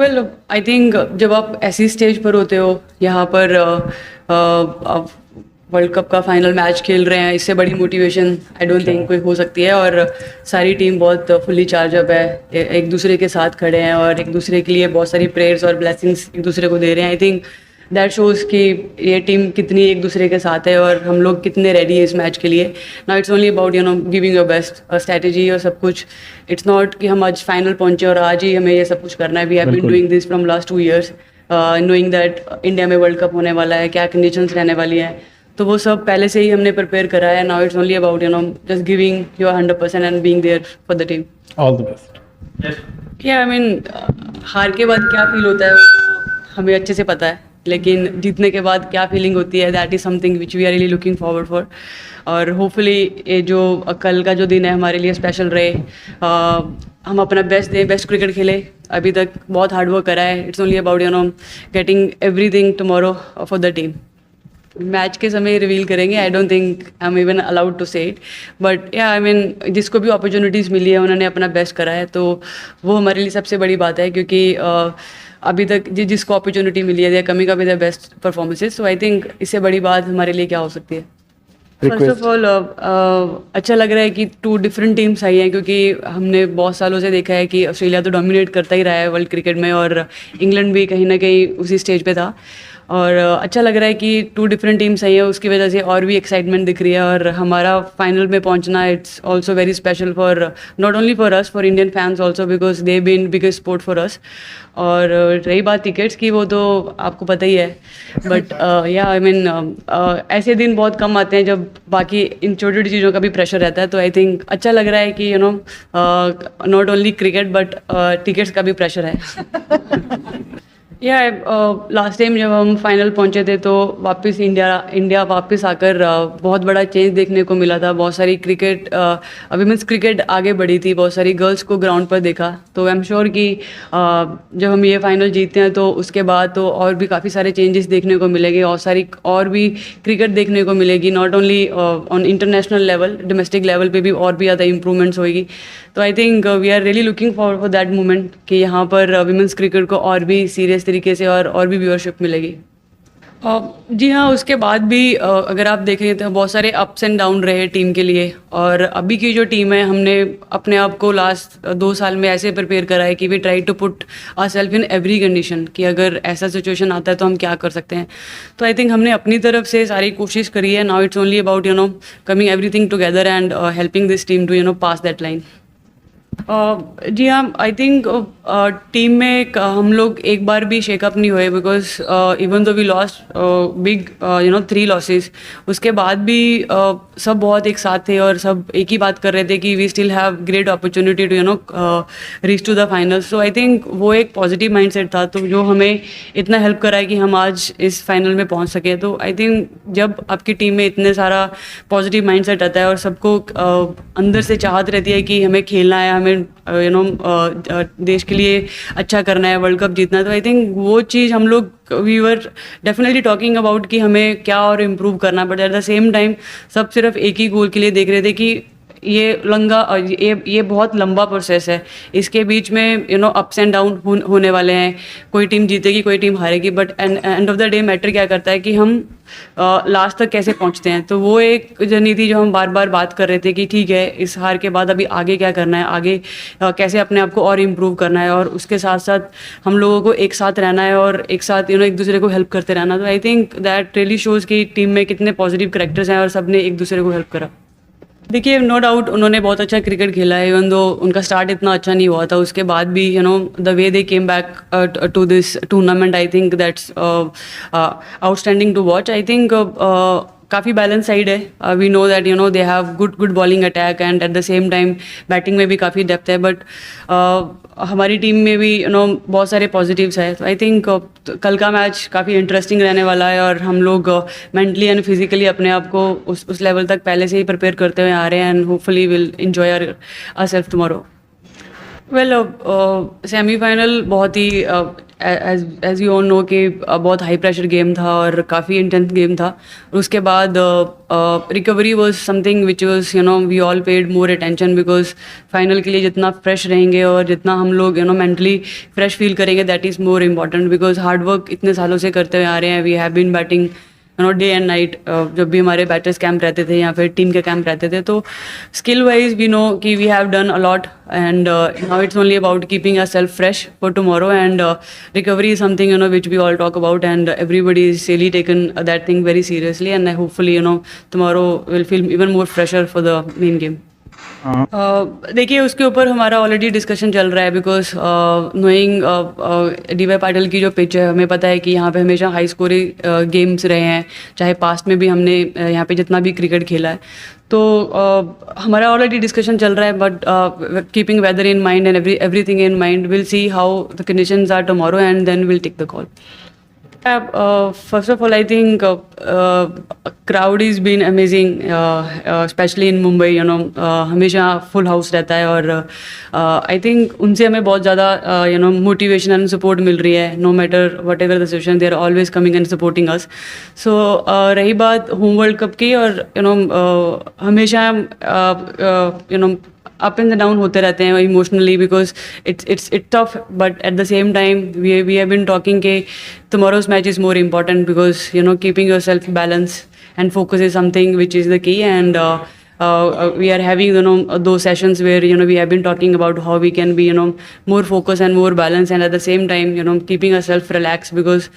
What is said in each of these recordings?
Well I think जब आप ऐसी स्टेज पर होते हो, यहाँ पर आप वर्ल्ड कप का फाइनल मैच खेल रहे हैं, इससे बड़ी मोटिवेशन आई डोंट थिंक कोई हो सकती है। और सारी टीम बहुत फुल्ली चार्ज अप है, एक दूसरे के साथ खड़े हैं और एक दूसरे के लिए बहुत सारी प्रेयर्स और ब्लेसिंग्स एक दूसरे को दे रहे हैं। आई थिंक दैट शोज़ कि ये टीम कितनी एक दूसरे के साथ है और हम लोग कितने रेडी है इस मैच के लिए। Now it's only about giving your best strategy और सब कुछ। इट्स नॉट कि हम आज फाइनल पहुंचे और आज ही हमें ये सब कुछ करना है। We have been doing this from last 2 years, knowing that India में वर्ल्ड कप होने वाला है, क्या कंडीशंस रहने वाली हैं, तो वो सब पहले से ही हमने प्रिपेयर करा है। Now it's only about just giving your 100% and being there for the team. All the best. I mean हार के बाद क्या फील होता है वो तो हमें अच्छे से पता है, लेकिन जीतने के बाद क्या फीलिंग होती है, that is something which we are really looking forward for. और होपफुली ये जो कल का जो दिन है हमारे लिए स्पेशल रहे, हम अपना बेस्ट दें, बेस्ट क्रिकेट खेले। अभी तक बहुत हार्ड वर्क करा है। It's only about getting everything tomorrow for the team. Match के समय रिवील करेंगे। I don't think I am even allowed to say it, but yeah I mean जिसको भी अपॉर्चुनिटीज़ मिली है उन्होंने अपना बेस्ट करा है, तो वो हमारे लिए सबसे बड़ी बात है। क्योंकि अभी तक जिसको अपॉर्चुनिटी मिली है, they are coming up with the best performances. So I think इससे बड़ी बात हमारे लिए क्या हो सकती है। फर्स्ट ऑफ ऑल अच्छा लग रहा है कि 2 डिफरेंट टीम्स आई हैं, क्योंकि हमने बहुत सालों से देखा है कि ऑस्ट्रेलिया तो डोमिनेट करता ही रहा है वर्ल्ड क्रिकेट में, और इंग्लैंड भी कहीं ना कहीं उसी स्टेज पे था। और अच्छा लग रहा है कि 2 डिफरेंट टीम्स आई हैं, उसकी वजह से और भी एक्साइटमेंट दिख रही है। और हमारा फाइनल में पहुंचना, it's also very special for not only for us, for Indian fans also, because they been biggest sport for us. और रही बात टिकट्स की, वो तो आपको पता ही है। बट या आई मीन ऐसे दिन बहुत कम आते हैं जब बाकी इन छोटी छोटी चीज़ों का भी प्रेशर रहता है। तो आई थिंक अच्छा लग रहा है कि not only cricket but tickets का भी प्रेशर है। लास्ट टाइम जब हम फाइनल पहुंचे थे तो वापस इंडिया वापस आकर बहुत बड़ा चेंज देखने को मिला था। बहुत सारी वीमेंस क्रिकेट आगे बढ़ी थी, बहुत सारी गर्ल्स को ग्राउंड पर देखा। तो आई एम श्योर कि जब हम ये फाइनल जीतते हैं तो उसके बाद तो और भी काफ़ी सारे चेंजेस देखने को मिलेंगे, और भी क्रिकेट देखने को मिलेगी। Not only on international level, domestic level पे भी और भी ज़्यादा इंप्रूवमेंट्स होगी। तो I think we are really looking for that moment कि यहाँ पर वीमेंस क्रिकेट को और भी सीरियस तरीके से और भी व्यूअरशिप मिलेगी। जी हाँ, उसके बाद भी अगर आप देखें तो बहुत सारे अप्स एंड डाउन रहे टीम के लिए। और अभी की जो टीम है, हमने अपने आप को लास्ट 2 साल में ऐसे प्रिपेयर करा है कि we try to put our self in every condition, कि अगर ऐसा सिचुएशन आता है तो हम क्या कर सकते हैं। तो आई थिंक हमने अपनी तरफ से सारी कोशिश करी है। Now it's only about coming everything together and helping this team to pass that line. जी हाँ, आई थिंक टीम में हम लोग एक बार भी शेकअप नहीं हुए, because even though we lost big 3 losses, उसके बाद भी सब बहुत एक साथ थे और सब एक ही बात कर रहे थे कि we still have great opportunity to reach to the final. So I think वो एक पॉजिटिव माइंडसेट था, तो जो हमें इतना हेल्प करा है कि हम आज इस फाइनल में पहुंच सके। तो आई थिंक जब आपकी टीम में इतने सारा पॉजिटिव माइंडसेट आता है और सबको अंदर से चाहत रहती है कि हमें खेलना है, हमें देश के लिए अच्छा करना है, वर्ल्ड कप जीतना है, तो आई थिंक वो चीज़ हम लोग we were definitely talking about कि हमें क्या और इम्प्रूव करना। But at the same time सब सिर्फ एक ही गोल के लिए देख रहे थे कि ये बहुत लंबा प्रोसेस है, इसके बीच में अप्स एंड डाउन होने वाले हैं, कोई टीम जीतेगी कोई टीम हारेगी, but end of the day matter क्या करता है कि हम लास्ट तक कैसे पहुंचते हैं। तो वो एक जर्नी थी जो हम बार बार बात कर रहे थे कि ठीक है, इस हार के बाद अभी आगे क्या करना है, आगे कैसे अपने आप को और इम्प्रूव करना है, और उसके साथ साथ हम लोगों को एक साथ रहना है और एक साथ एक दूसरे को हेल्प करते रहना। तो I think that really shows कि टीम में कितने पॉजिटिव कैरेक्टर्स हैं और सब ने एक दूसरे को हेल्प करा। देखिए, नो डाउट उन्होंने बहुत अच्छा क्रिकेट खेला है, इवन दो उनका स्टार्ट इतना अच्छा नहीं हुआ था, उसके बाद भी the way they came back to this tournament, I think that's outstanding to watch. I think काफ़ी बैलेंस साइड है। We know that they have good bowling attack and at the same time batting में भी काफ़ी depth है, but हमारी team में भी बहुत सारे पॉजिटिव्स है। तो आई थिंक कल का मैच काफ़ी इंटरेस्टिंग रहने वाला है, और हम लोग मेंटली एंड फिजिकली अपने आप को उस लेवल तक पहले से ही प्रिपेयर करते हुए आ रहे हैं, and hopefully will enjoy ourselves tomorrow. Well, semifinal बहुत ही एज यू ऑल नो कि बहुत हाई प्रेशर गेम था और काफ़ी इंटेंस गेम था। उसके बाद recovery was something which was we all paid more attention, because final के लिए जितना फ्रेश रहेंगे और जितना हम लोग मेंटली फ्रेश फील करेंगे, that is more important, because hard work इतने सालों से करते हुए आ रहे हैं। We have been batting day and night, जब भी हमारे बैटर्स कैंप रहते थे या फिर टीम के कैंप रहते थे, तो स्किल वाइज वी नो कि we have done a lot, and now it's only about keeping a self fresh for tomorrow, and recovery is something which we all talk about, and everybody is really taken that thing very seriously, and hopefully tomorrow will feel even more fresher for the main game. देखिए, उसके ऊपर हमारा already discussion चल रहा है, because knowing D.Y.. Patil की जो pitch है, हमें पता है कि यहाँ पे हमेशा हाई स्कोरिंग गेम्स रहे हैं, चाहे पास्ट में भी हमने यहाँ पे जितना भी क्रिकेट खेला है, तो हमारा ऑलरेडी डिस्कशन चल रहा है, but keeping weather in mind and everything in mind, will see how the conditions are tomorrow and then will take the call. First of all, I think crowd has been amazing, especially in Mumbai. हमेशा full house रहता है, और I think उनसे हमें बहुत ज़्यादा motivation and support मिल रही है. No matter whatever the situation, they are always coming and supporting us. So रही बात होम वर्ल्ड कप की, और हमेशा अप एंड डाउन होते रहते हैं emotionally, because it's tough, but at the same time we have been talking के tomorrow's match is more important, because keeping yourself balanced and focus is something which is the key, and we are having those sessions where we have been talking about how we can be more focused and more balanced, and at the same time keeping ourselves relaxed, because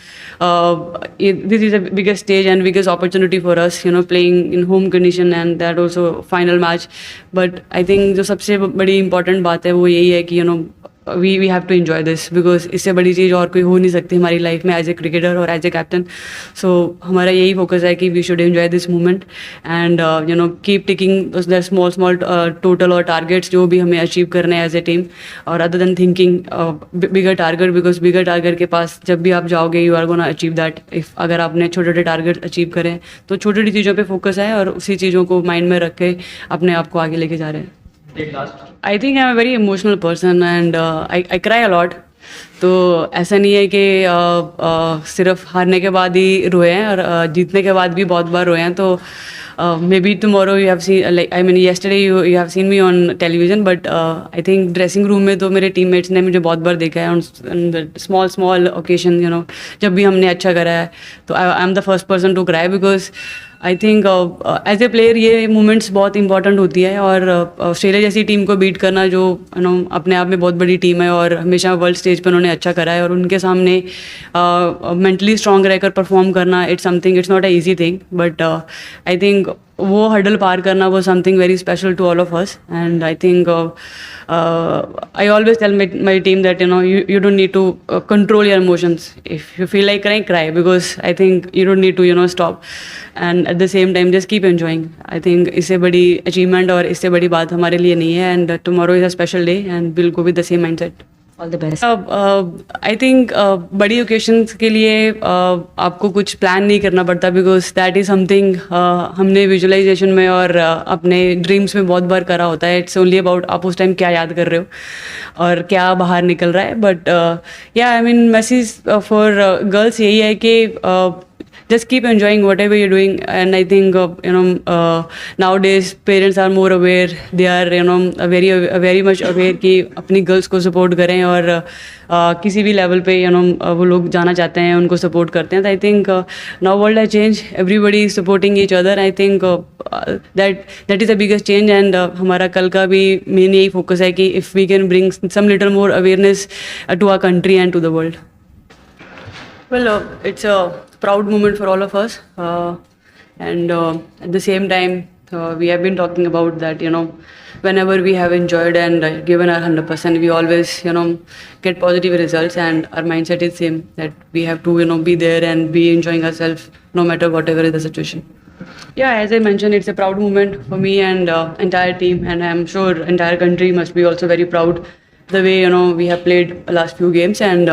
this is the biggest stage and biggest opportunity for us, playing in home condition, and that also final match. But I think जो सबसे बड़ी important बात है वो यही है कि we have to enjoy this, because इससे बड़ी चीज़ और कोई हो नहीं सकती हमारी लाइफ में एज ए क्रिकेटर और एज ए कैप्टन. सो हमारा यही फोकस है कि we should enjoy this moment, and keep ticking the small total और टारगेट्स जो भी हमें अचीव करने हैं एज ए टीम, और other than thinking bigger target, because bigger target के पास जब भी आप जाओगे, you are gonna achieve that. If अगर आपने छोटे छोटे टारगेट अचीव करें, तो छोटी छोटी चीज़ों पर फोकस है, और उसी चीज़ों को माइंड में रख के अपने आप को आगे लेके जा रहे हैं. I think I'm a very emotional person, and I cry a lot. तो ऐसा नहीं है कि सिर्फ हारने के बाद ही रोए हैं, और जीतने के बाद भी बहुत बार रोए हैं. तो may be tomorrow you have seen, like I mean yesterday you have seen me on television, but I think dressing room में तो मेरे टीममेट्स ने मुझे बहुत बार देखा है ऑन स्मॉल ओकेजन, जब भी हमने अच्छा करा है, तो I am the first person to cry, because I think as a player ये मोमेंट्स बहुत इंपॉर्टेंट होती है, और ऑस्ट्रेलिया जैसी टीम को बीट करना, जो अपने आप में बहुत बड़ी टीम है और हमेशा वर्ल्ड स्टेज पर उन्होंने अच्छा करा है, और उनके सामने मेंटली स्ट्रांग रहकर परफॉर्म करना, it's not a easy thing, but I think वो हर्डल पार करना वो something very special to all of us. And I think I always tell my team that you don't need to control your emotions. If you feel like cry, because I think you don't need to stop, and at the same time just keep enjoying. I think इससे बड़ी achievement और इससे बड़ी बात हमारे लिए नहीं है, and tomorrow is a special day, and we'll go with the same mindset. All the best. I think बड़ी ओकेशंस के लिए आपको कुछ प्लान नहीं करना पड़ता, बिकॉज दैट इज़ समथिंग हमने विजुअलाइजेशन में और अपने ड्रीम्स में बहुत बार करा होता है. इट्स ओनली अबाउट आप उस टाइम क्या याद कर रहे हो और क्या बाहर निकल रहा है. But yeah I mean message for girls यही है कि just keep enjoying whatever you're doing, and I think nowadays parents are more aware. They are very much aware कि अपनी गर्ल्स को सपोर्ट करें, और किसी भी लेवल पे वो लोग जाना चाहते हैं, उनको सपोर्ट करते हैं. तो I think now world has change, everybody is supporting each other. I think that is the biggest change, and हमारा कल का भी मेन यही फोकस है कि if we can bring some little more awareness to our country and to the world. Well, it's a proud moment for all of us, and at the same time, we have been talking about that. Whenever we have enjoyed and given our 100%, we always, get positive results, and our mindset is same, that we have to, be there and be enjoying ourselves no matter whatever is the situation. Yeah, as I mentioned, it's a proud moment for me and entire team, and I'm sure entire country must be also very proud the way we have played last few games, and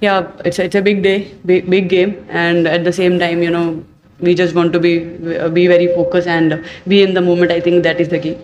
yeah, it's a big day, big game, and at the same time we just want to be very focused and be in the moment. I think that is the key.